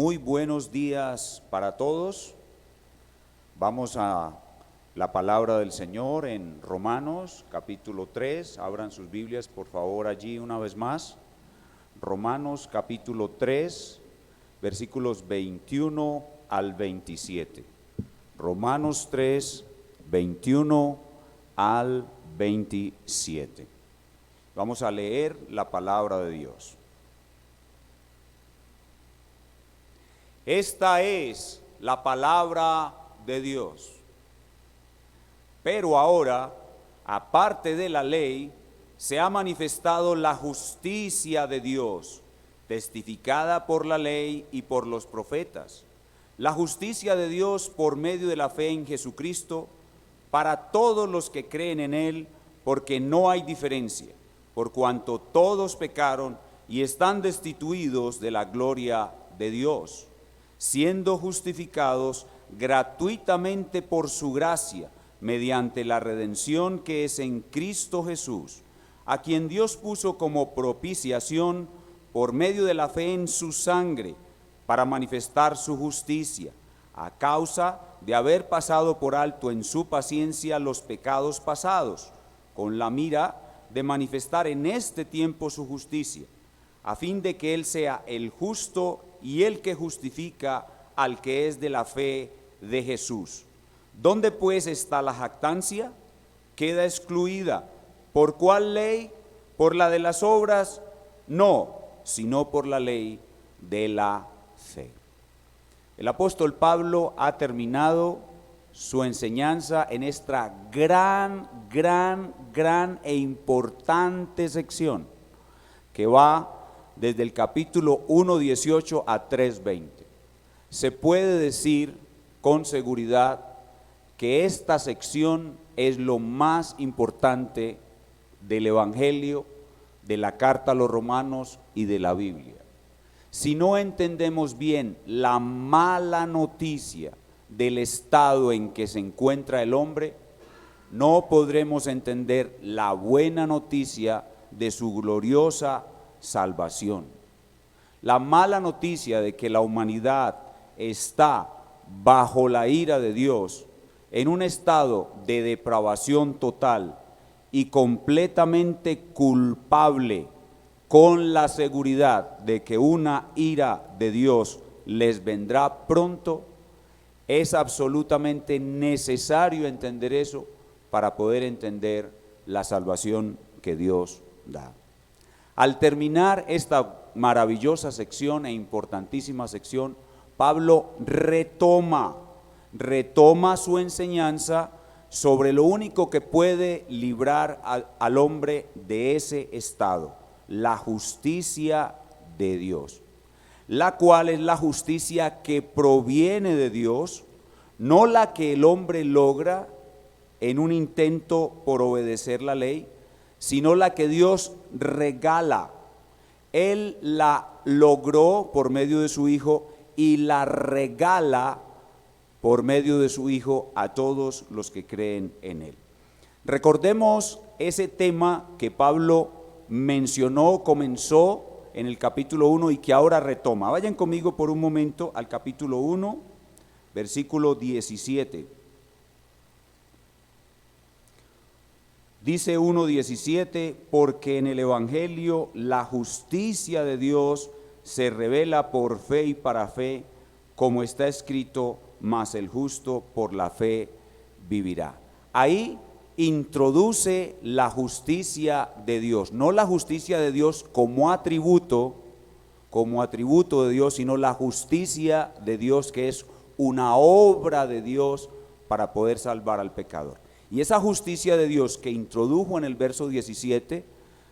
Muy buenos días para todos. Vamos a la palabra del Señor en Romanos capítulo 3. Abran sus Biblias por favor allí una vez más. Romanos capítulo 3, versículos 21 al 27. Romanos 3, 21 al 27. Vamos a leer la palabra de Dios. Esta es la palabra de Dios. Pero ahora, aparte de la ley, se ha manifestado la justicia de Dios, testificada por la ley y por los profetas. La justicia de Dios por medio de la fe en Jesucristo, para todos los que creen en Él, porque no hay diferencia, por cuanto todos pecaron y están destituidos de la gloria de Dios, siendo justificados gratuitamente por su gracia, mediante la redención que es en Cristo Jesús, a quien Dios puso como propiciación por medio de la fe en su sangre, para manifestar su justicia, a causa de haber pasado por alto en su paciencia los pecados pasados, con la mira de manifestar en este tiempo su justicia, a fin de que Él sea el justo y el que justifica al que es de la fe de Jesús. ¿Dónde pues está la jactancia? Queda excluida. ¿Por cuál ley? ¿Por la de las obras? No, sino por la ley de la fe. El apóstol Pablo ha terminado su enseñanza en esta gran e importante sección que va desde el capítulo 1:18 a 3:20. Se puede decir con seguridad que esta sección es lo más importante del Evangelio, de la carta a los Romanos y de la Biblia. Si no entendemos bien la mala noticia del estado en que se encuentra el hombre, no podremos entender la buena noticia de su gloriosa salvación. La mala noticia de que la humanidad está bajo la ira de Dios, en un estado de depravación total y completamente culpable, con la seguridad de que una ira de Dios les vendrá pronto, es absolutamente necesario entender eso para poder entender la salvación que Dios da. Al terminar esta maravillosa sección e importantísima sección, Pablo retoma su enseñanza sobre lo único que puede librar al hombre de ese estado, la justicia de Dios, la cual es la justicia que proviene de Dios, no la que el hombre logra en un intento por obedecer la ley, sino la que Dios regala. Él la logró por medio de su Hijo y la regala por medio de su Hijo a todos los que creen en Él. Recordemos ese tema que Pablo mencionó, comenzó en el capítulo 1 y que ahora retoma. Vayan conmigo por un momento al capítulo 1, versículo 17. Dice 1:17, porque en el Evangelio la justicia de Dios se revela por fe y para fe, como está escrito, mas el justo por la fe vivirá. Ahí introduce la justicia de Dios, no la justicia de Dios como atributo de Dios, sino la justicia de Dios que es una obra de Dios para poder salvar al pecador. Y esa justicia de Dios que introdujo en el verso 17,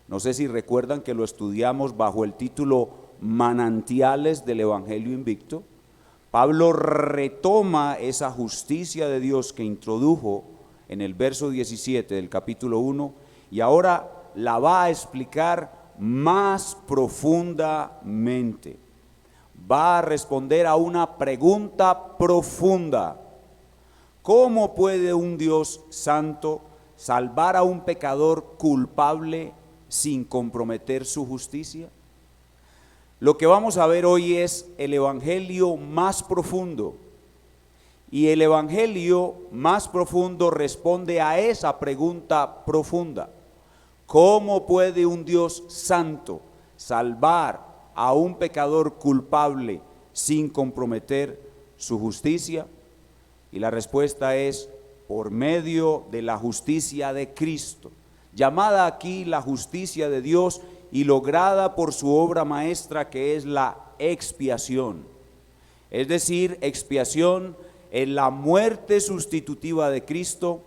no sé si recuerdan que lo estudiamos bajo el título Manantiales del Evangelio Invicto, Pablo retoma esa justicia de Dios que introdujo en el verso 17 del capítulo 1 y ahora la va a explicar más profundamente. Va a responder a una pregunta profunda. ¿Cómo puede un Dios santo salvar a un pecador culpable sin comprometer su justicia? Lo que vamos a ver hoy es el evangelio más profundo. Y el evangelio más profundo responde a esa pregunta profunda. ¿Cómo puede un Dios santo salvar a un pecador culpable sin comprometer su justicia? Y la respuesta es por medio de la justicia de Cristo, llamada aquí la justicia de Dios y lograda por su obra maestra, que es la expiación. Es decir, expiación en la muerte sustitutiva de Cristo,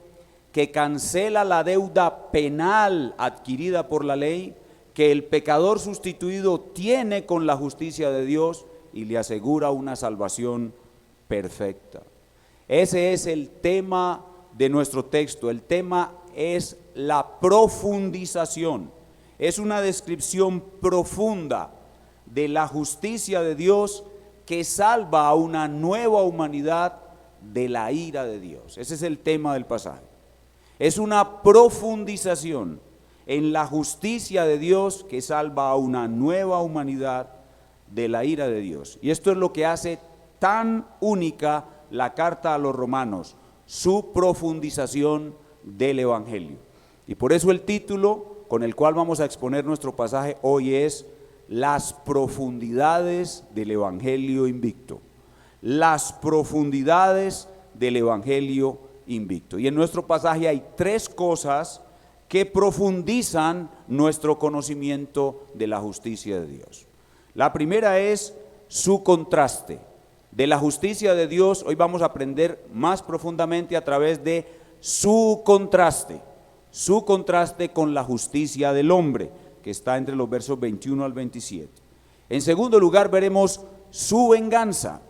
que cancela la deuda penal adquirida por la ley, que el pecador sustituido tiene con la justicia de Dios y le asegura una salvación perfecta. Ese es el tema de nuestro texto. El tema es la profundización. Es una descripción profunda de la justicia de Dios que salva a una nueva humanidad de la ira de Dios. Ese es el tema del pasaje. Es una profundización en la justicia de Dios que salva a una nueva humanidad de la ira de Dios. Y esto es lo que hace tan única la carta a los romanos, su profundización del evangelio. Y por eso el título con el cual vamos a exponer nuestro pasaje hoy es las profundidades del evangelio invicto. Las profundidades del evangelio invicto. Y en nuestro pasaje hay tres cosas que profundizan nuestro conocimiento de la justicia de Dios. La primera es su contraste. De la justicia de Dios hoy vamos a aprender más profundamente a través de su contraste con la justicia del hombre, que está entre los versos 21 al 27. En segundo lugar veremos su venganza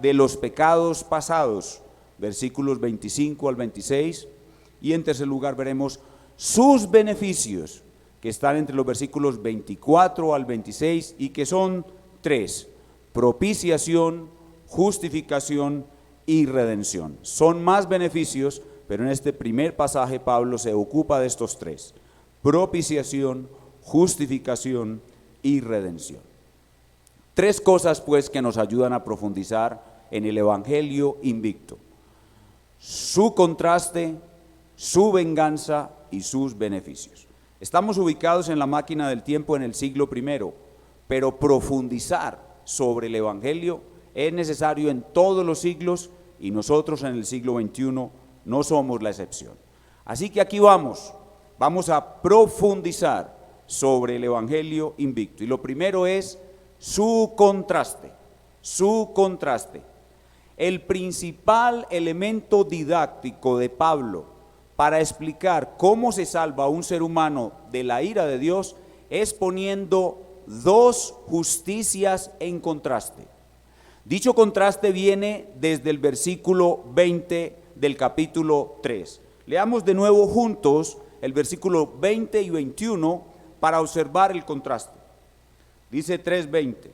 de los pecados pasados, versículos 25 al 26. Y en tercer lugar veremos sus beneficios, que están entre los versículos 24 al 26 y que son tres: propiciación, justificación y redención. Son más beneficios, pero en este primer pasaje Pablo se ocupa de estos tres: propiciación, justificación y redención. Tres cosas pues que nos ayudan a profundizar en el evangelio invicto: su contraste, su venganza y sus beneficios. Estamos ubicados en la máquina del tiempo en el siglo I, pero profundizar sobre el evangelio es necesario en todos los siglos y nosotros en el siglo XXI no somos la excepción. Así que aquí vamos a profundizar sobre el evangelio invicto. Y lo primero es su contraste. El principal elemento didáctico de Pablo para explicar cómo se salva a un ser humano de la ira de Dios es poniendo dos justicias en contraste. Dicho contraste viene desde el versículo 20 del capítulo 3. Leamos de nuevo juntos el versículo 20 y 21 para observar el contraste. Dice 3:20: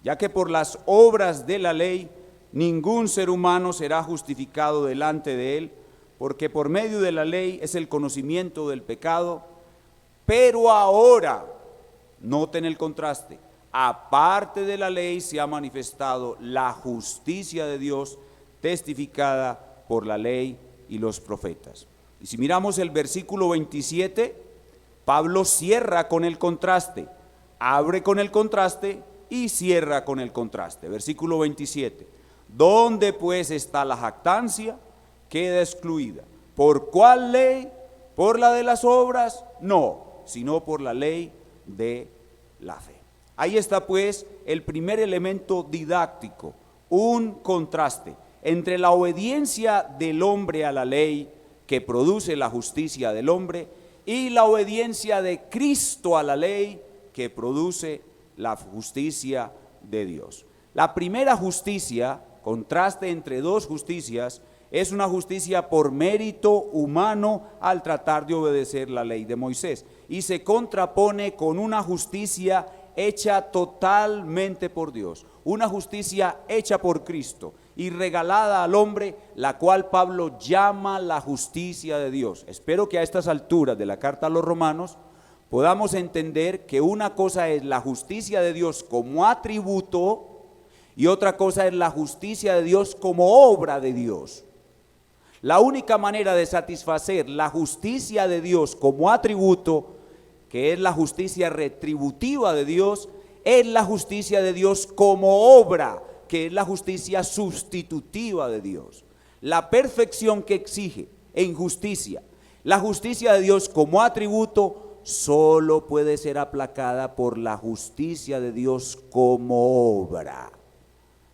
ya que por las obras de la ley ningún ser humano será justificado delante de él, porque por medio de la ley es el conocimiento del pecado, pero ahora, noten el contraste, aparte de la ley se ha manifestado la justicia de Dios, testificada por la ley y los profetas. Y si miramos el versículo 27, Pablo cierra con el contraste, abre con el contraste y cierra con el contraste. Versículo 27: ¿dónde pues está la jactancia? Queda excluida. ¿Por cuál ley? ¿Por la de las obras? No, sino por la ley de la fe. Ahí está pues el primer elemento didáctico, un contraste entre la obediencia del hombre a la ley, que produce la justicia del hombre, y la obediencia de Cristo a la ley, que produce la justicia de Dios. La primera justicia, contraste entre dos justicias, es una justicia por mérito humano al tratar de obedecer la ley de Moisés, y se contrapone con una justicia hecha totalmente por Dios, una justicia hecha por Cristo y regalada al hombre, la cual Pablo llama la justicia de Dios. Espero que a estas alturas de la carta a los romanos podamos entender que una cosa es la justicia de Dios como atributo y otra cosa es la justicia de Dios como obra de Dios. La única manera de satisfacer la justicia de Dios como atributo, que es la justicia retributiva de Dios, es la justicia de Dios como obra, que es la justicia sustitutiva de Dios. La perfección que exige en justicia, la justicia de Dios como atributo, solo puede ser aplacada por la justicia de Dios como obra.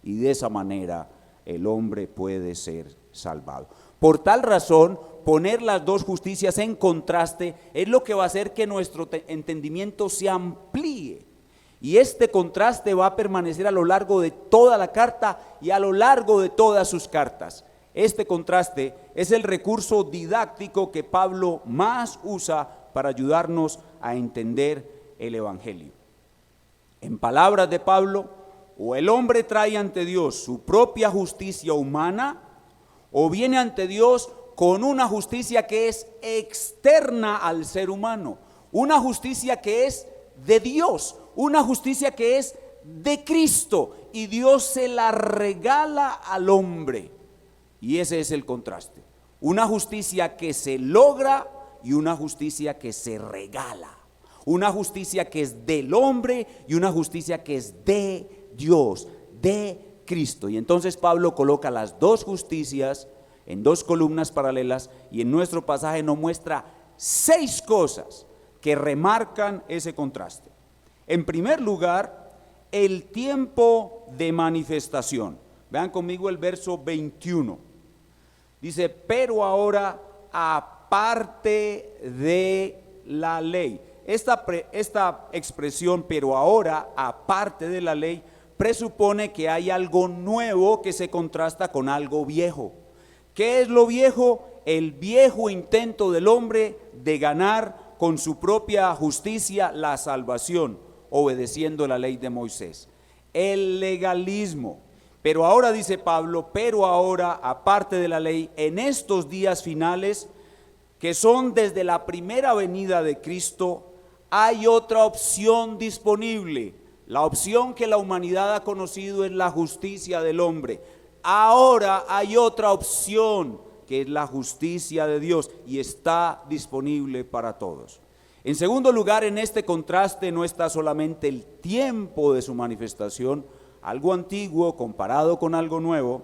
Y de esa manera el hombre puede ser salvado. Por tal razón, poner las dos justicias en contraste es lo que va a hacer que nuestro entendimiento se amplíe. Y este contraste va a permanecer a lo largo de toda la carta y a lo largo de todas sus cartas. Este contraste es el recurso didáctico que Pablo más usa para ayudarnos a entender el Evangelio. En palabras de Pablo, o el hombre trae ante Dios su propia justicia humana, o viene ante Dios con una justicia que es externa al ser humano, una justicia que es de Dios, una justicia que es de Cristo, y Dios se la regala al hombre. Y ese es el contraste, una justicia que se logra y una justicia que se regala, una justicia que es del hombre y una justicia que es de Dios, de Cristo. Y entonces Pablo coloca las dos justicias en dos columnas paralelas y en nuestro pasaje nos muestra 6 cosas que remarcan ese contraste. En primer lugar, el tiempo de manifestación. Vean conmigo el verso 21. Dice, pero ahora aparte de la ley. Esta expresión, pero ahora aparte de la ley, presupone que hay algo nuevo que se contrasta con algo viejo. ¿Qué es lo viejo? El viejo intento del hombre de ganar con su propia justicia la salvación, obedeciendo la ley de Moisés. El legalismo. Pero ahora dice Pablo, pero ahora, aparte de la ley, en estos días finales, que son desde la primera venida de Cristo, hay otra opción disponible. La opción que la humanidad ha conocido es la justicia del hombre. Ahora hay otra opción, que es la justicia de Dios, y está disponible para todos. En segundo lugar, en este contraste no está solamente el tiempo de su manifestación, algo antiguo comparado con algo nuevo,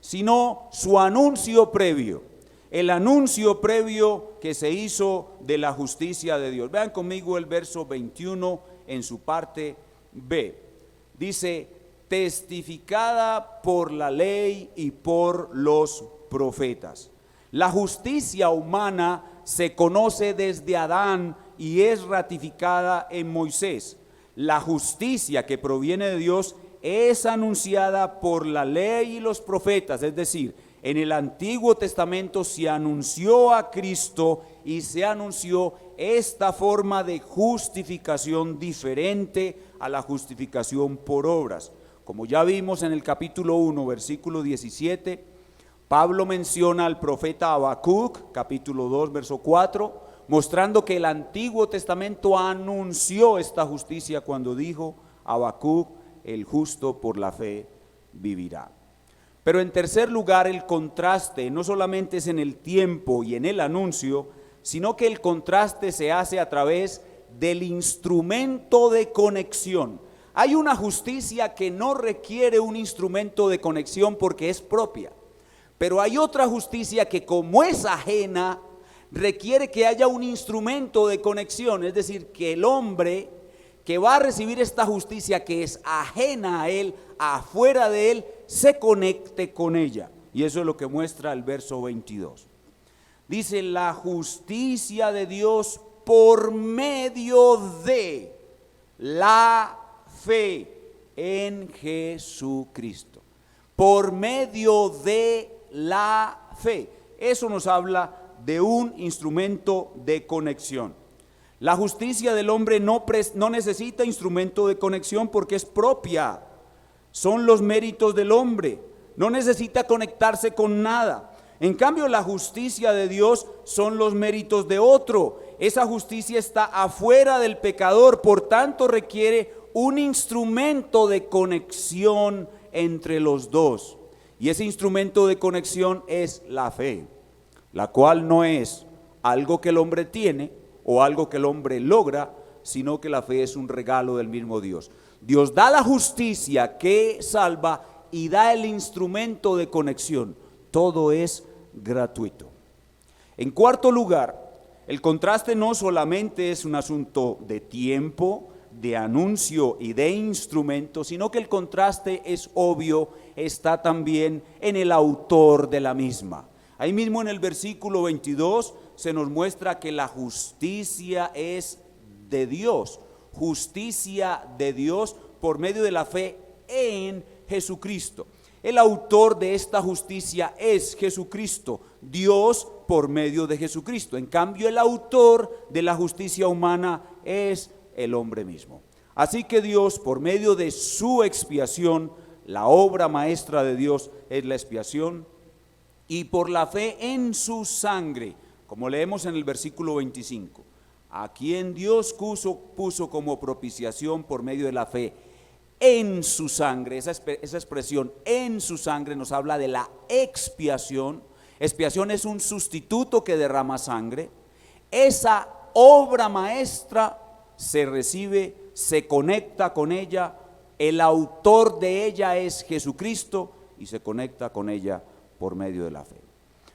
sino su anuncio previo, el anuncio previo que se hizo de la justicia de Dios. Vean conmigo el verso 21 en su parte B. Dice, testificada por la ley y por los profetas. La justicia humana se conoce desde Adán y es ratificada en Moisés. La justicia que proviene de Dios es anunciada por la ley y los profetas, es decir, en el Antiguo Testamento se anunció a Cristo y se anunció esta forma de justificación diferente a la justificación por obras. Como ya vimos en el capítulo 1, versículo 17, Pablo menciona al profeta Habacuc, capítulo 2, verso 4, mostrando que el Antiguo Testamento anunció esta justicia cuando dijo Habacuc, el justo por la fe vivirá. Pero en tercer lugar, el contraste no solamente es en el tiempo y en el anuncio, sino que el contraste se hace a través del instrumento de conexión. Hay una justicia que no requiere un instrumento de conexión porque es propia, pero hay otra justicia que, como es ajena, requiere que haya un instrumento de conexión, es decir, que el hombre que va a recibir esta justicia que es ajena a él, afuera de él, se conecte con ella. Y eso es lo que muestra el verso 22. Dice, la justicia de Dios por medio de la fe en Jesucristo. Por medio de la fe. Eso nos habla de un instrumento de conexión. La justicia del hombre no necesita instrumento de conexión porque es propia. Son los méritos del hombre. No necesita conectarse con nada. En cambio, la justicia de Dios son los méritos de otro. esa justicia está afuera del pecador, por tanto requiere un instrumento de conexión entre los dos. Y ese instrumento de conexión es la fe, la cual no es algo que el hombre tiene o algo que el hombre logra, sino que la fe es un regalo del mismo Dios. Dios da la justicia que salva y da el instrumento de conexión. Todo es gratuito. En cuarto lugar, el contraste no solamente es un asunto de tiempo, de anuncio y de instrumento, sino que el contraste es obvio, está también en el autor de la misma. Ahí mismo en el versículo 22 se nos muestra que la justicia es de Dios, justicia de Dios por medio de la fe en Jesucristo. El autor de esta justicia es Jesucristo, Dios por medio de Jesucristo. En cambio, el autor de la justicia humana es el hombre mismo. Así que Dios, por medio de su expiación, la obra maestra de Dios es la expiación, y por la fe en su sangre, como leemos en el versículo 25, a quien Dios puso como propiciación por medio de la fe en su sangre. Esa expresión en su sangre nos habla de la expiación. Expiación es un sustituto que derrama sangre. Esa obra maestra se recibe, se conecta con ella, el autor de ella es Jesucristo y se conecta con ella por medio de la fe.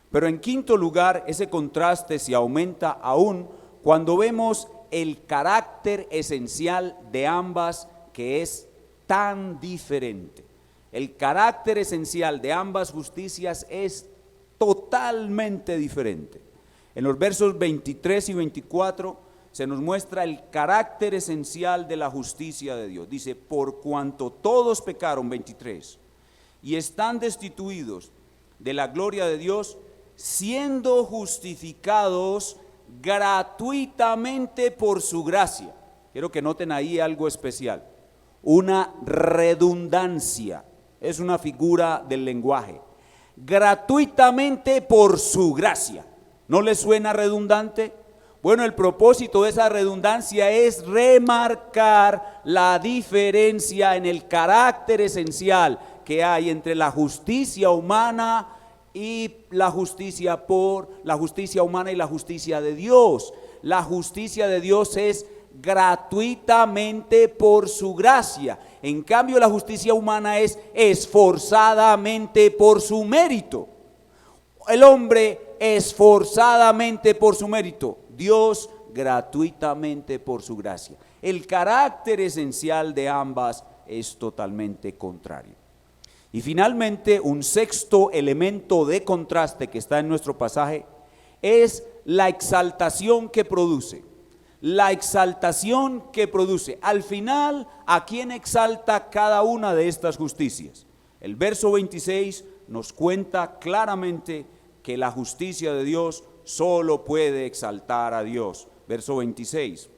Pero en quinto lugar, ese contraste se aumenta aún cuando vemos el carácter esencial de ambas, que es tan diferente. El carácter esencial de ambas justicias es totalmente diferente. En los versos 23 y 24 se nos muestra el carácter esencial de la justicia de Dios. Dice, por cuanto todos pecaron, 23, y están destituidos de la gloria de Dios, siendo justificados gratuitamente por su gracia. Quiero que noten ahí algo especial, una redundancia, es una figura del lenguaje. Gratuitamente por su gracia. ¿No les suena redundante? Bueno, el propósito de esa redundancia es remarcar la diferencia en el carácter esencial que hay entre la justicia humana y la justicia humana y la justicia de Dios. La justicia de Dios es gratuitamente por su gracia. En cambio, la justicia humana es esforzadamente por su mérito. El hombre esforzadamente por su mérito, Dios gratuitamente por su gracia. El carácter esencial de ambas es totalmente contrario. Y finalmente, un sexto elemento de contraste que está en nuestro pasaje es la exaltación que produce. La exaltación que produce. Al final, ¿a quién exalta cada una de estas justicias? El verso 26 nos cuenta claramente que la justicia de Dios solo puede exaltar a Dios. Verso 26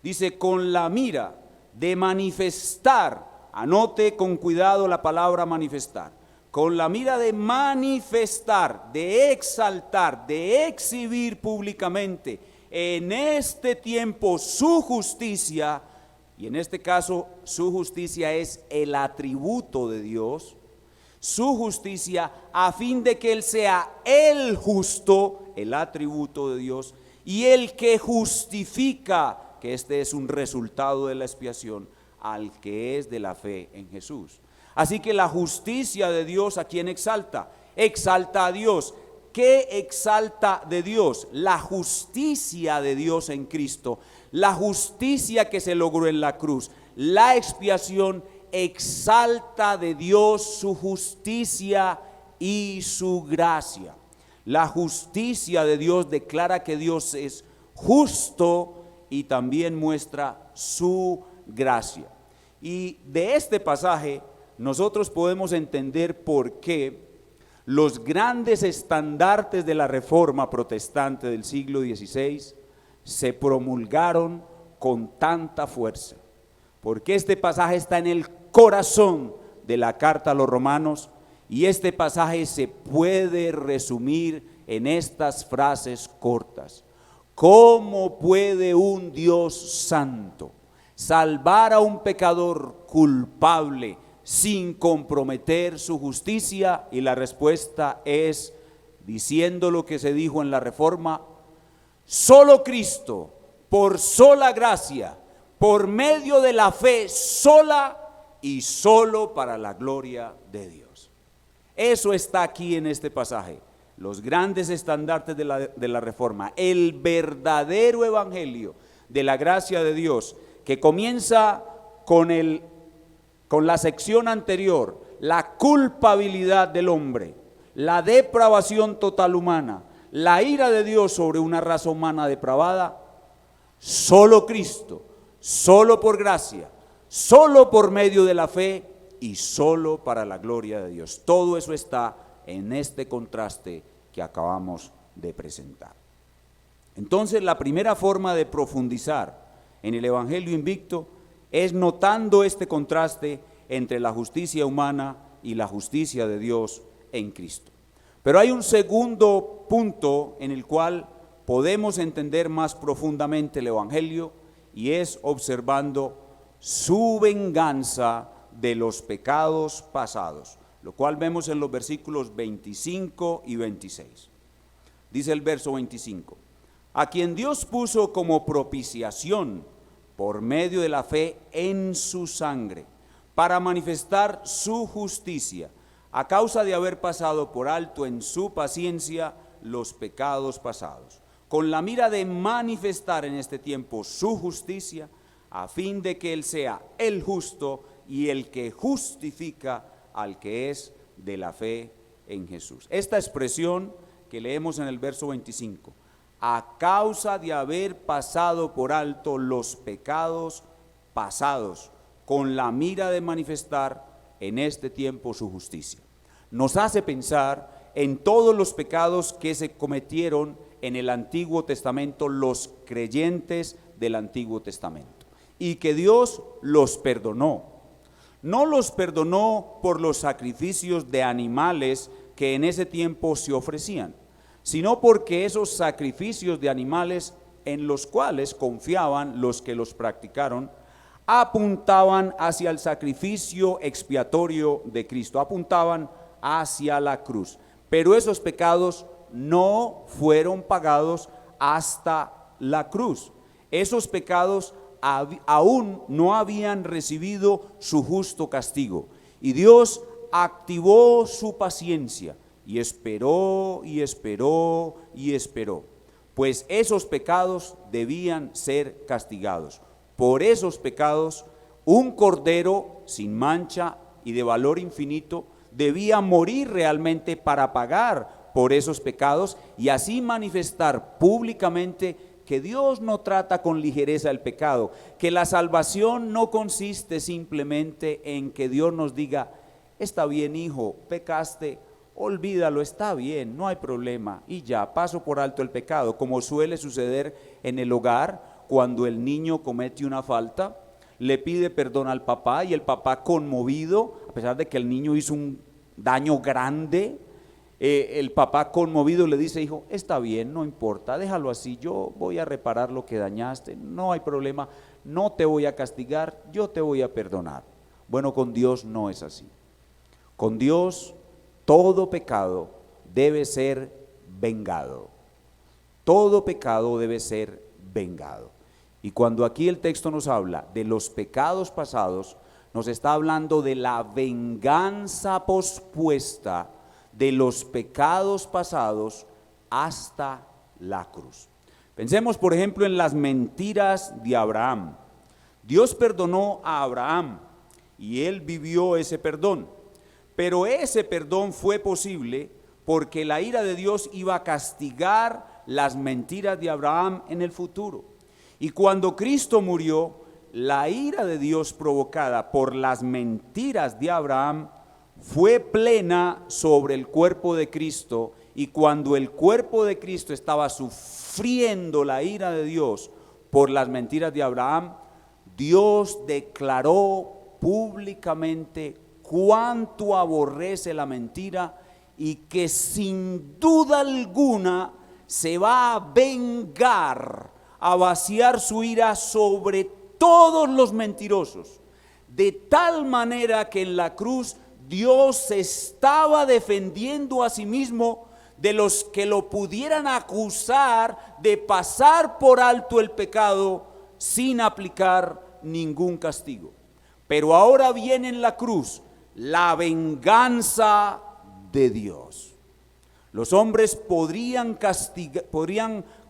dice, con la mira de manifestar, anote con cuidado la palabra manifestar, con la mira de manifestar, de exaltar, de exhibir públicamente en este tiempo su justicia, y en este caso su justicia es el atributo de Dios, su justicia a fin de que Él sea el justo, el atributo de Dios, y el que justifica, que este es un resultado de la expiación, al que es de la fe en Jesús. Así que la justicia de Dios, ¿a quién exalta? Exalta a Dios. ¿Qué exalta de Dios? La justicia de Dios en Cristo, la justicia que se logró en la cruz, la expiación exalta de Dios su justicia y su gracia. La justicia de Dios declara que Dios es justo y también muestra su gracia. Y de este pasaje nosotros podemos entender por qué los grandes estandartes de la Reforma protestante del siglo XVI se promulgaron con tanta fuerza. Porque este pasaje está en el corazón de la carta a los romanos y este pasaje se puede resumir en estas frases cortas. ¿cómo puede un Dios santo salvar a un pecador culpable sin comprometer su justicia? Y la respuesta es, diciendo lo que se dijo en la Reforma: solo Cristo, por sola gracia, por medio de la fe sola y solo para la gloria de Dios. Eso está aquí en este pasaje, los grandes estandartes de la Reforma, el verdadero evangelio de la gracia de Dios, que comienza con la sección anterior, la culpabilidad del hombre, la depravación total humana, la ira de Dios sobre una raza humana depravada. Solo Cristo, solo por gracia, solo por medio de la fe y solo para la gloria de Dios. Todo eso está en este contraste que acabamos de presentar. Entonces, la primera forma de profundizar en el Evangelio Invicto es notando este contraste entre la justicia humana y la justicia de Dios en Cristo. Pero hay un segundo punto en el cual podemos entender más profundamente el Evangelio, y es observando su venganza de los pecados pasados, lo cual vemos en los versículos 25 y 26. Dice el verso 25: a quien Dios puso como propiciación por medio de la fe en su sangre, para manifestar su justicia, a causa de haber pasado por alto en su paciencia los pecados pasados, con la mira de manifestar en este tiempo su justicia, a fin de que Él sea el justo y el que justifica al que es de la fe en Jesús. Esta expresión que leemos en el verso 25, a causa de haber pasado por alto los pecados pasados, con la mira de manifestar en este tiempo su justicia, nos hace pensar en todos los pecados que se cometieron en el Antiguo Testamento, los creyentes del Antiguo Testamento, y que Dios los perdonó. No los perdonó por los sacrificios de animales que en ese tiempo se ofrecían, sino porque esos sacrificios de animales en los cuales confiaban los que los practicaron, apuntaban hacia el sacrificio expiatorio de Cristo, apuntaban hacia la cruz. Pero esos pecados no fueron pagados hasta la cruz. Esos pecados aún no habían recibido su justo castigo, y Dios activó su paciencia y esperó y esperó y esperó, pues esos pecados debían ser castigados. Por esos pecados, un cordero sin mancha y de valor infinito debía morir realmente para pagar por esos pecados, y así manifestar públicamente que Dios no trata con ligereza el pecado, que la salvación no consiste simplemente en que Dios nos diga: está bien, hijo, pecaste, olvídalo, está bien, no hay problema, y ya, paso por alto el pecado, como suele suceder en el hogar cuando el niño comete una falta, le pide perdón al papá, y el papá, conmovido, a pesar de que el niño hizo un daño grande, el papá conmovido le dice: hijo, está bien, no importa, déjalo así, yo voy a reparar lo que dañaste, no hay problema, no te voy a castigar, yo te voy a perdonar. Bueno, con Dios no es así. Con Dios todo pecado debe ser vengado. Todo pecado debe ser vengado. Y cuando aquí el texto nos habla de los pecados pasados, nos está hablando de la venganza pospuesta de los pecados pasados hasta la cruz. Pensemos, por ejemplo, en las mentiras de Abraham. Dios perdonó a Abraham y él vivió ese perdón, pero ese perdón fue posible porque la ira de Dios iba a castigar las mentiras de Abraham en el futuro. Y cuando Cristo murió, la ira de Dios provocada por las mentiras de Abraham fue plena sobre el cuerpo de Cristo, y cuando el cuerpo de Cristo estaba sufriendo la ira de Dios por las mentiras de Abraham, Dios declaró públicamente cuánto aborrece la mentira y que sin duda alguna se va a vengar, a vaciar su ira sobre todos los mentirosos, de tal manera que en la cruz Dios se estaba defendiendo a sí mismo de los que lo pudieran acusar de pasar por alto el pecado sin aplicar ningún castigo. Pero ahora viene en la cruz la venganza de Dios. Los hombres podrían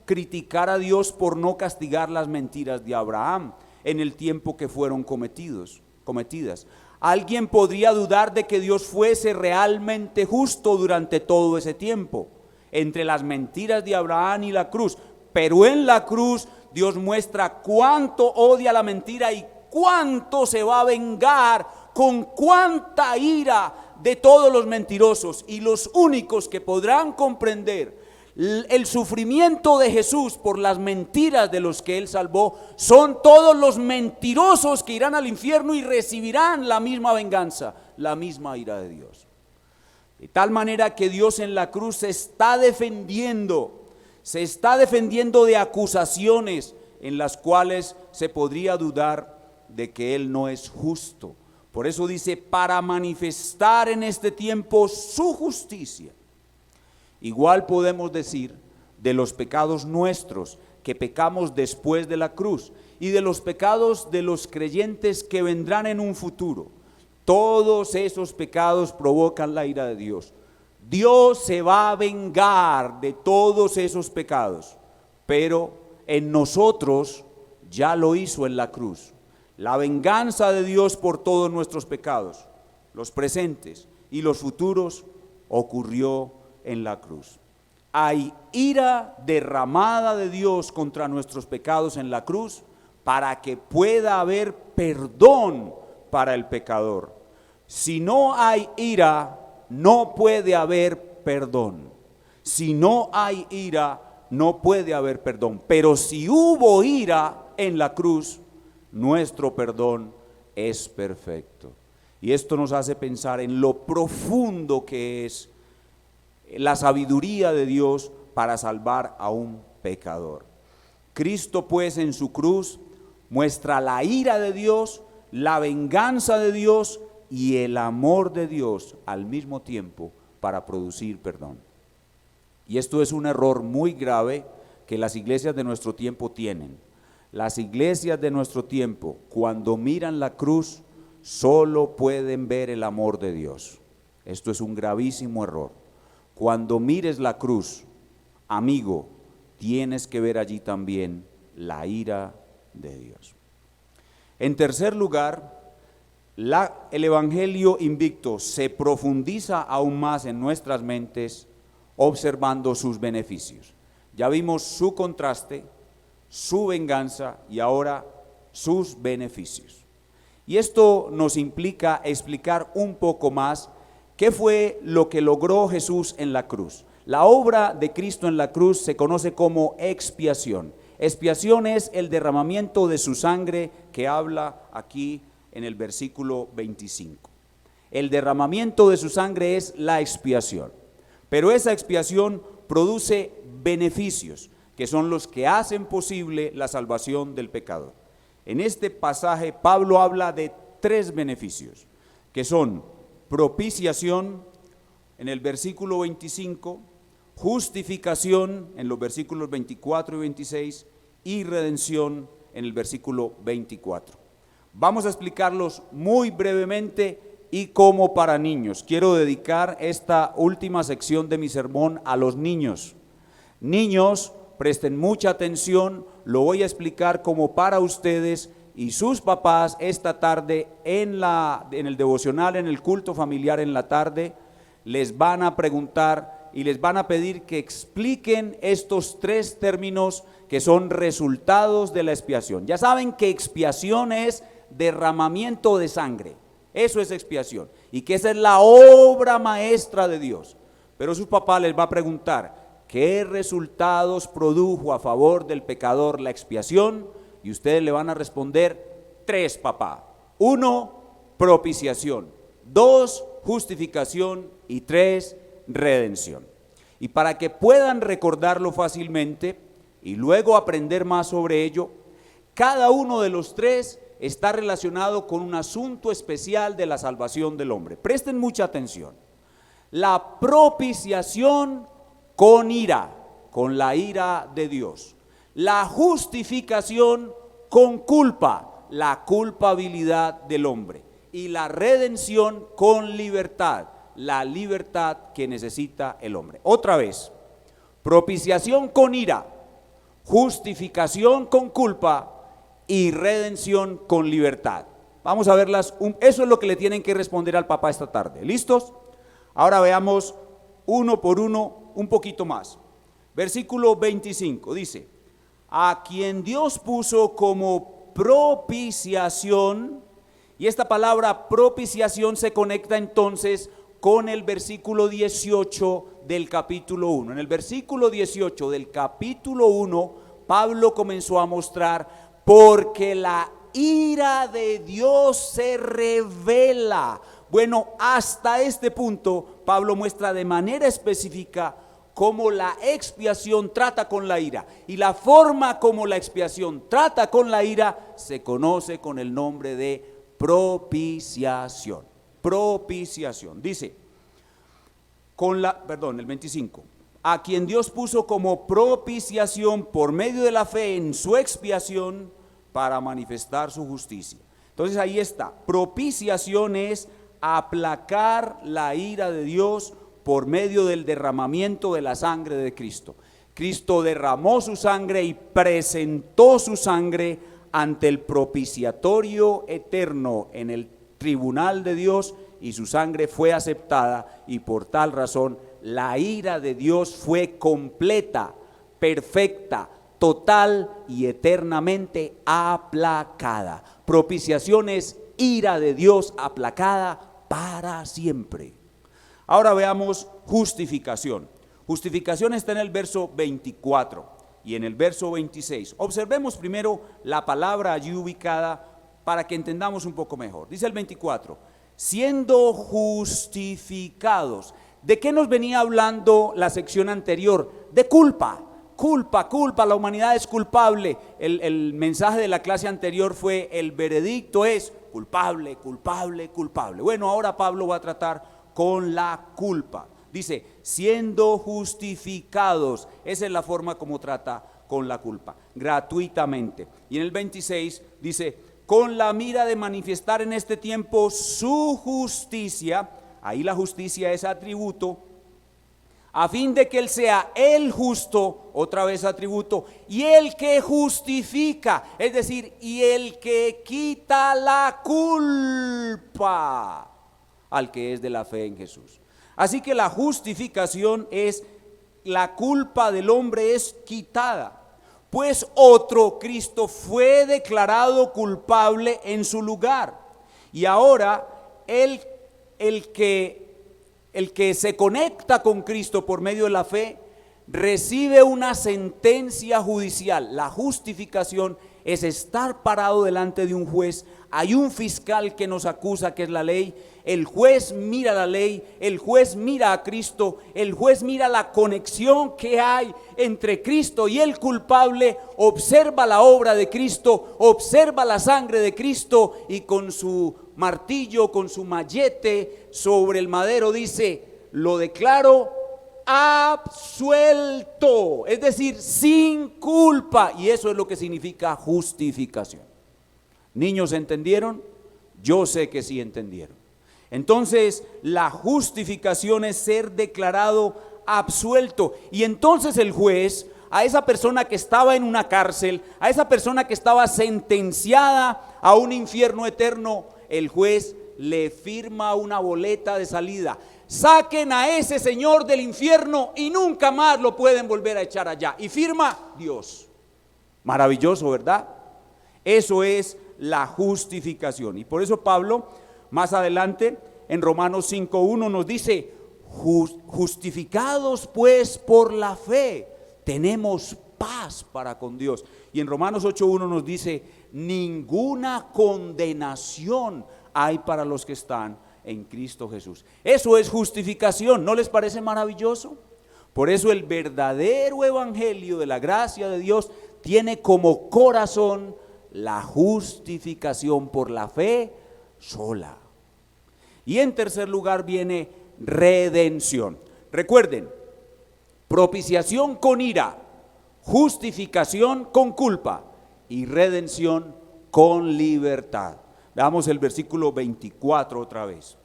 criticar a Dios por no castigar las mentiras de Abraham en el tiempo que fueron cometidas. Alguien podría dudar de que Dios fuese realmente justo durante todo ese tiempo, entre las mentiras de Abraham y la cruz. Pero en la cruz Dios muestra cuánto odia la mentira y cuánto se va a vengar, con cuánta ira de todos los mentirosos. Y los únicos que podrán comprender el sufrimiento de Jesús por las mentiras de los que Él salvó son todos los mentirosos que irán al infierno y recibirán la misma venganza, la misma ira de Dios. De tal manera que Dios en la cruz se está defendiendo de acusaciones en las cuales se podría dudar de que Él no es justo. Por eso dice, para manifestar en este tiempo su justicia. Igual podemos decir de los pecados nuestros que pecamos después de la cruz y de los pecados de los creyentes que vendrán en un futuro. Todos esos pecados provocan la ira de Dios. Dios se va a vengar de todos esos pecados, pero en nosotros ya lo hizo en la cruz. La venganza de Dios por todos nuestros pecados, los presentes y los futuros, ocurrió en la cruz. Hay ira derramada de Dios contra nuestros pecados en la cruz para que pueda haber perdón para el pecador. Si no hay ira, no puede haber perdón. Si no hay ira, no puede haber perdón. Pero si hubo ira en la cruz, nuestro perdón es perfecto. Y esto nos hace pensar en lo profundo que es la sabiduría de Dios para salvar a un pecador. Cristo pues en su cruz muestra la ira de Dios, la venganza de Dios y el amor de Dios al mismo tiempo para producir perdón. Y esto es un error muy grave que las iglesias de nuestro tiempo tienen. Las iglesias de nuestro tiempo, cuando miran la cruz, solo pueden ver el amor de Dios. Esto es un gravísimo error. Cuando mires la cruz, amigo, tienes que ver allí también la ira de Dios. En tercer lugar, el Evangelio Invicto se profundiza aún más en nuestras mentes observando sus beneficios. Ya vimos su contraste, su venganza y ahora sus beneficios. Y esto nos implica explicar un poco más qué fue lo que logró Jesús en la cruz. La obra de Cristo en la cruz se conoce como expiación. Expiación es el derramamiento de su sangre que habla aquí en el versículo 25. El derramamiento de su sangre es la expiación. Pero esa expiación produce beneficios, que son los que hacen posible la salvación del pecador. En este pasaje Pablo habla de 3 beneficios, que son propiciación en el versículo 25, justificación en los versículos 24 y 26 y redención en el versículo 24. Vamos a explicarlos muy brevemente y como para niños. Quiero dedicar esta última sección de mi sermón a los niños. Niños, presten mucha atención, lo voy a explicar como para ustedes y sus papás esta tarde en el devocional, en el culto familiar en la tarde. Les van a preguntar y les van a pedir que expliquen estos 3 términos que son resultados de la expiación. Ya saben que expiación es derramamiento de sangre, eso es expiación, y que esa es la obra maestra de Dios. Pero su papá les va a preguntar, ¿qué resultados produjo a favor del pecador la expiación? Y ustedes le van a responder 3, papá. 1, propiciación. 2, justificación. Y 3, redención. Y para que puedan recordarlo fácilmente y luego aprender más sobre ello, cada uno de los tres está relacionado con un asunto especial de la salvación del hombre. Presten mucha atención. La propiciación con ira, con la ira de Dios. La justificación con culpa, la culpabilidad del hombre. Y la redención con libertad, la libertad que necesita el hombre. Otra vez, propiciación con ira, justificación con culpa y redención con libertad. Vamos a verlas, eso es lo que le tienen que responder al papá esta tarde. ¿Listos? Ahora veamos uno por uno un poquito más. Versículo 25 dice: a quien Dios puso como propiciación, y esta palabra propiciación se conecta entonces con el versículo 18 del capítulo 1. En el versículo 18 del capítulo 1, Pablo comenzó a mostrar porque la ira de Dios se revela. Bueno, hasta este punto Pablo muestra de manera específica cómo la expiación trata con la ira, y la forma como la expiación trata con la ira se conoce con el nombre de propiciación. Propiciación. Dice, el 25. A quien Dios puso como propiciación por medio de la fe en su expiación para manifestar su justicia. Entonces ahí está, propiciación es aplacar la ira de Dios por medio del derramamiento de la sangre de Cristo. Cristo derramó su sangre y presentó su sangre ante el propiciatorio eterno en el tribunal de Dios, y su sangre fue aceptada, y por tal razón la ira de Dios fue completa, perfecta, total y eternamente aplacada. Propiciación es ira de Dios aplacada para siempre. Ahora veamos justificación. Justificación está en el verso 24 y en el verso 26. Observemos primero la palabra allí ubicada para que entendamos un poco mejor. Dice el 24, siendo justificados. ¿De qué nos venía hablando la sección anterior? De culpa. Culpa, la humanidad es culpable. El mensaje de la clase anterior fue: el veredicto es culpable, culpable, culpable. Bueno, ahora Pablo va a tratar con la culpa. Dice, siendo justificados. Esa es la forma como trata con la culpa, gratuitamente. Y en el 26 dice, con la mira de manifestar en este tiempo su justicia. Ahí la justicia es atributo, a fin de que Él sea el justo, otra vez atributo, y el que justifica, es decir, y el que quita la culpa al que es de la fe en Jesús. Así que la justificación es la culpa del hombre es quitada, pues otro Cristo fue declarado culpable en su lugar, y ahora el que se conecta con Cristo por medio de la fe recibe una sentencia judicial. La justificación es estar parado delante de un juez. Hay un fiscal que nos acusa, que es la ley. El juez mira la ley, el juez mira a Cristo, el juez mira la conexión que hay entre Cristo y el culpable, observa la obra de Cristo, observa la sangre de Cristo, y con su martillo, con su mallete sobre el madero dice, lo declaro absuelto, es decir, sin culpa. Y eso es lo que significa justificación. ¿Niños entendieron? Yo sé que sí entendieron. Entonces la justificación es ser declarado absuelto, y entonces el juez, a esa persona que estaba en una cárcel, a esa persona que estaba sentenciada a un infierno eterno, el juez le firma una boleta de salida. Saquen a ese señor del infierno y nunca más lo pueden volver a echar allá. Y firma Dios. Maravilloso, ¿verdad? Eso es la justificación. Y por eso Pablo, más adelante, en Romanos 5:1 nos dice, justificados pues por la fe, tenemos paz para con Dios. Y en Romanos 8:1 nos dice, ninguna condenación hay para los que están en Cristo Jesús. Eso es justificación. ¿No les parece maravilloso? Por eso el verdadero evangelio de la gracia de Dios tiene como corazón la justificación por la fe sola. Y en tercer lugar viene redención. Recuerden, propiciación con ira, justificación con culpa y redención con libertad. Veamos el versículo 24 otra vez.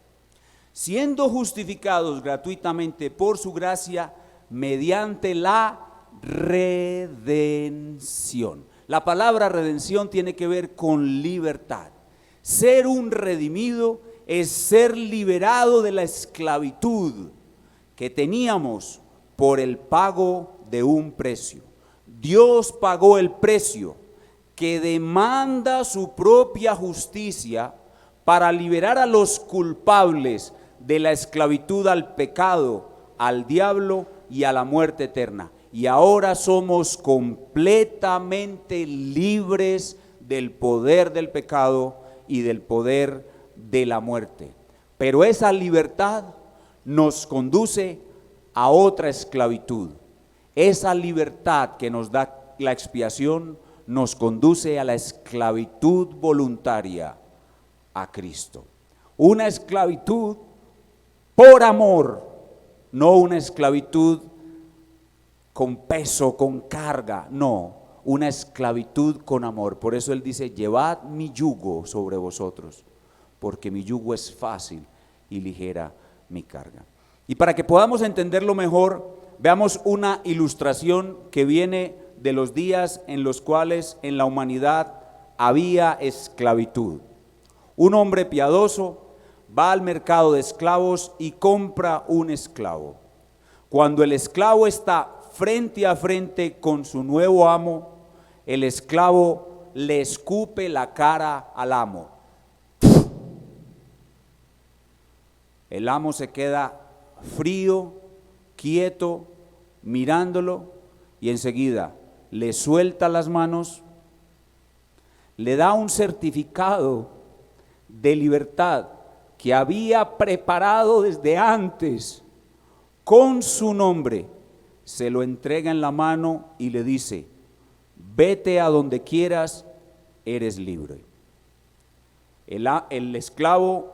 Siendo justificados gratuitamente por su gracia mediante la redención. La palabra redención tiene que ver con libertad. Ser un redimido es ser liberado de la esclavitud que teníamos por el pago de un precio. Dios pagó el precio que demanda su propia justicia para liberar a los culpables de la esclavitud al pecado, al diablo y a la muerte eterna. Y ahora somos completamente libres del poder del pecado y del poder de la muerte. Pero esa libertad nos conduce a otra esclavitud. Esa libertad que nos da la expiación nos conduce a la esclavitud voluntaria a Cristo. Una esclavitud por amor, no una esclavitud con peso, con carga, no, una esclavitud con amor. Por eso Él dice, llevad mi yugo sobre vosotros, porque mi yugo es fácil y ligera mi carga. Y para que podamos entenderlo mejor, veamos una ilustración que viene de los días en los cuales en la humanidad había esclavitud. Un hombre piadoso va al mercado de esclavos y compra un esclavo. Cuando el esclavo está frente a frente con su nuevo amo, el esclavo le escupe la cara al amo. El amo se queda frío, quieto, mirándolo, y enseguida le suelta las manos, le da un certificado de libertad que había preparado desde antes con su nombre, se lo entrega en la mano y le dice, vete a donde quieras, eres libre. El esclavo,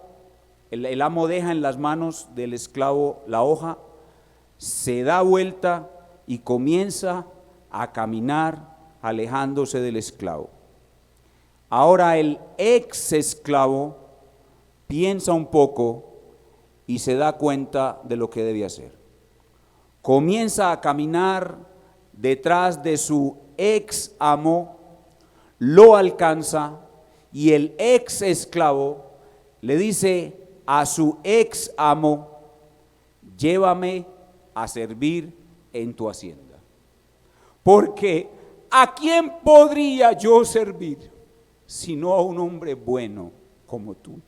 el amo deja en las manos del esclavo la hoja, se da vuelta y comienza a caminar alejándose del esclavo. Ahora el ex esclavo piensa un poco y se da cuenta de lo que debe hacer. Comienza a caminar detrás de su ex amo, lo alcanza y el ex esclavo le dice a su ex amo, llévame a servir en tu hacienda. Porque ¿a quién podría yo servir sino a un hombre bueno como tú?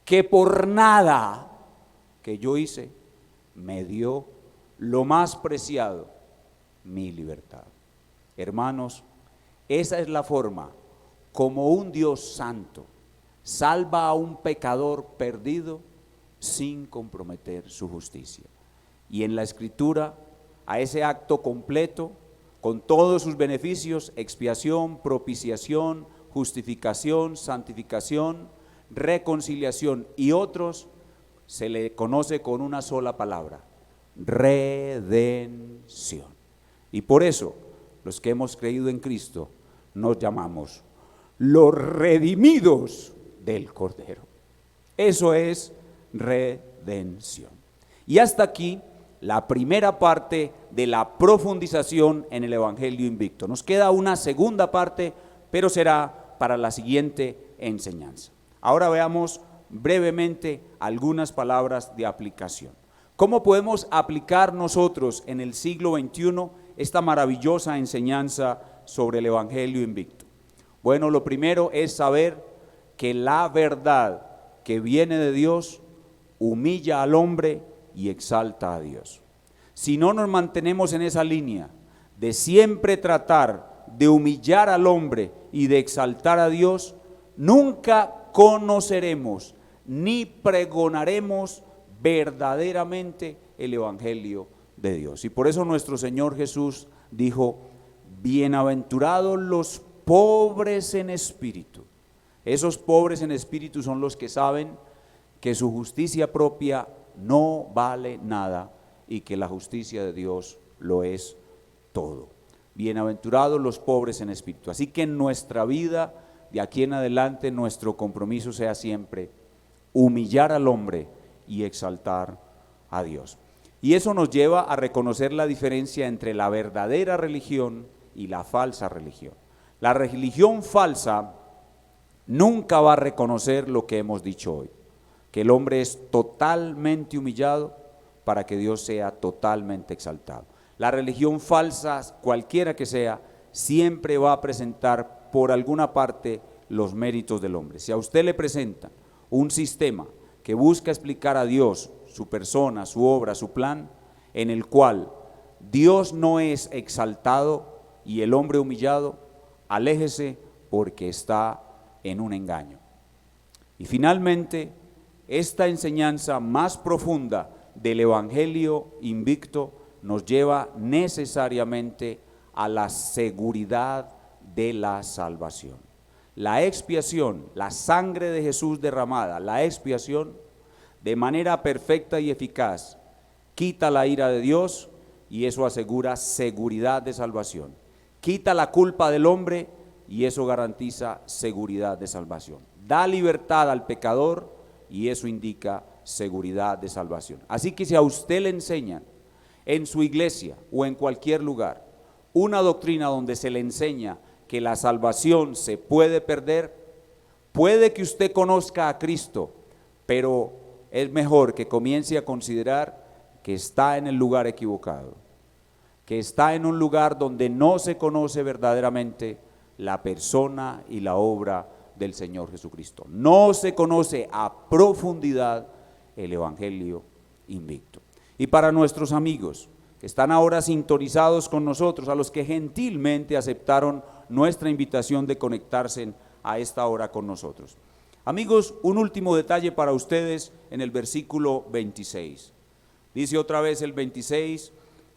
Que por nada que yo hice me dio lo más preciado, mi libertad. Hermanos, esa es la forma como un Dios santo salva a un pecador perdido sin comprometer su justicia. Y en la Escritura, a ese acto completo, con todos sus beneficios, expiación, propiciación, justificación, santificación, reconciliación y otros, se le conoce con una sola palabra: redención. Y por eso los que hemos creído en Cristo nos llamamos los redimidos del Cordero. Eso es redención. Y hasta aquí la primera parte de la profundización en el Evangelio Invicto. Nos queda una segunda parte, pero será para la siguiente enseñanza. Ahora veamos brevemente algunas palabras de aplicación. ¿Cómo podemos aplicar nosotros en el siglo XXI esta maravillosa enseñanza sobre el Evangelio Invicto? Bueno, lo primero es saber que la verdad que viene de Dios humilla al hombre y exalta a Dios. Si no nos mantenemos en esa línea de siempre tratar de humillar al hombre y de exaltar a Dios, nunca conoceremos ni pregonaremos verdaderamente el Evangelio de Dios. Y por eso nuestro Señor Jesús dijo, bienaventurados los pobres en espíritu. Esos pobres en espíritu son los que saben que su justicia propia no vale nada y que la justicia de Dios lo es todo. Bienaventurados los pobres en espíritu. Así que en nuestra vida, de aquí en adelante, nuestro compromiso sea siempre humillar al hombre y exaltar a Dios. Y eso nos lleva a reconocer la diferencia entre la verdadera religión y la falsa religión. La religión falsa nunca va a reconocer lo que hemos dicho hoy, que el hombre es totalmente humillado para que Dios sea totalmente exaltado. La religión falsa, cualquiera que sea, siempre va a presentar por alguna parte los méritos del hombre. Si a usted le presenta un sistema que busca explicar a Dios, su persona, su obra, su plan, en el cual Dios no es exaltado y el hombre humillado, aléjese porque está en un engaño. Y finalmente, esta enseñanza más profunda del Evangelio invicto nos lleva necesariamente a la seguridad de la salvación. La expiación, la sangre de Jesús derramada, la expiación, de manera perfecta y eficaz, quita la ira de Dios y eso asegura seguridad de salvación. Quita la culpa del hombre y eso garantiza seguridad de salvación. Da libertad al pecador y eso indica seguridad de salvación. Así que si a usted le enseñan en su iglesia o en cualquier lugar una doctrina donde se le enseña que la salvación se puede perder, puede que usted conozca a Cristo, pero es mejor que comience a considerar que está en el lugar equivocado, que está en un lugar donde no se conoce verdaderamente la persona y la obra del Señor Jesucristo. No se conoce a profundidad el Evangelio invicto. Y para nuestros amigos que están ahora sintonizados con nosotros, a los que gentilmente aceptaron nuestra invitación de conectarse a esta hora con nosotros. Amigos, un último detalle para ustedes en el versículo 26. Dice otra vez el 26,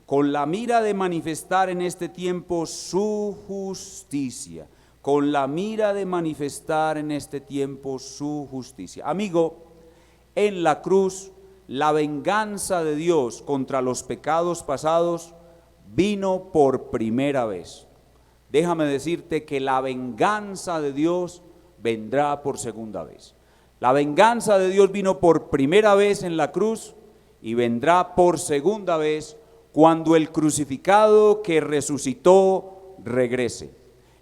con la mira de manifestar en este tiempo su justicia. Con la mira de manifestar en este tiempo su justicia. Amigo, en la cruz, la venganza de Dios contra los pecados pasados vino por primera vez. Déjame decirte que la venganza de Dios vendrá por segunda vez. La venganza de Dios vino por primera vez en la cruz y vendrá por segunda vez cuando el crucificado que resucitó regrese.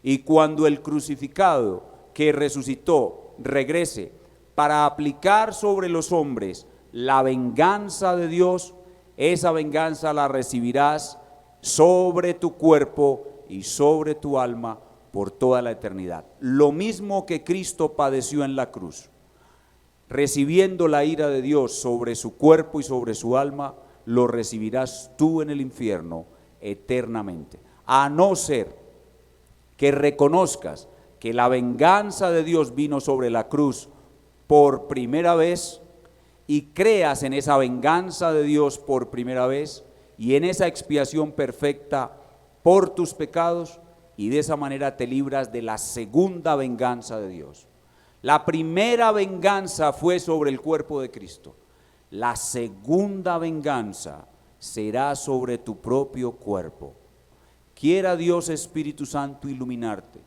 Y cuando el crucificado que resucitó regrese para aplicar sobre los hombres la venganza de Dios, esa venganza la recibirás sobre tu cuerpo y sobre tu alma por toda la eternidad. Lo mismo que Cristo padeció en la cruz, recibiendo la ira de Dios sobre su cuerpo y sobre su alma, lo recibirás tú en el infierno eternamente. A no ser que reconozcas que la venganza de Dios vino sobre la cruz por primera vez y creas en esa venganza de Dios por primera vez y en esa expiación perfecta por tus pecados, y de esa manera te libras de la segunda venganza de Dios. La primera venganza fue sobre el cuerpo de Cristo. La segunda venganza será sobre tu propio cuerpo. Quiera Dios Espíritu Santo iluminarte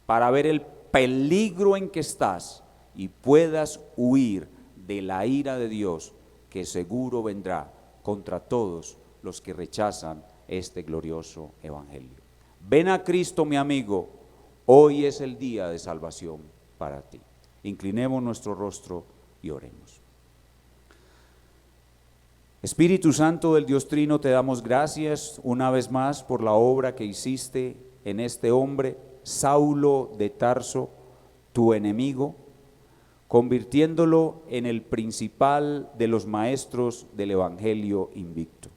para ver el peligro en que estás y puedas huir de la ira de Dios que seguro vendrá contra todos los que rechazan este glorioso evangelio. Ven a Cristo, mi amigo, hoy es el día de salvación para ti. Inclinemos nuestro rostro y oremos. Espíritu Santo del Dios Trino, te damos gracias una vez más por la obra que hiciste en este hombre, Saulo de Tarso, tu enemigo, convirtiéndolo en el principal de los maestros del Evangelio invicto.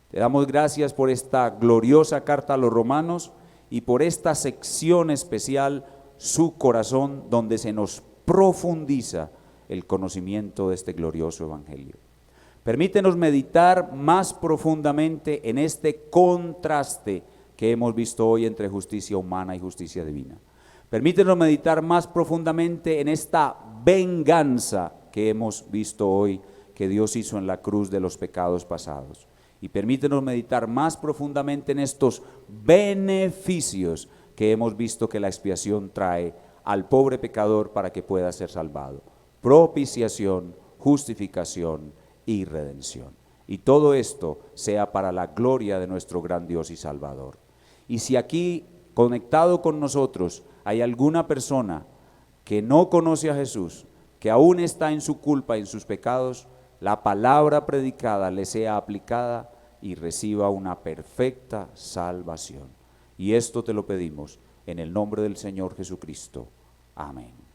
Te damos gracias por esta gloriosa carta a los romanos y por esta sección especial, su corazón, donde se nos profundiza el conocimiento de este glorioso Evangelio. Permítenos meditar más profundamente en este contraste que hemos visto hoy entre justicia humana y justicia divina. Permítenos meditar más profundamente en esta venganza que hemos visto hoy que Dios hizo en la cruz de los pecados pasados. Y permítenos meditar más profundamente en estos beneficios que hemos visto que la expiación trae al pobre pecador para que pueda ser salvado. Propiciación, justificación y redención. Y todo esto sea para la gloria de nuestro gran Dios y Salvador. Y si aquí, conectado con nosotros, hay alguna persona que no conoce a Jesús, que aún está en su culpa, en sus pecados, la palabra predicada le sea aplicada y reciba una perfecta salvación. Y esto te lo pedimos en el nombre del Señor Jesucristo. Amén.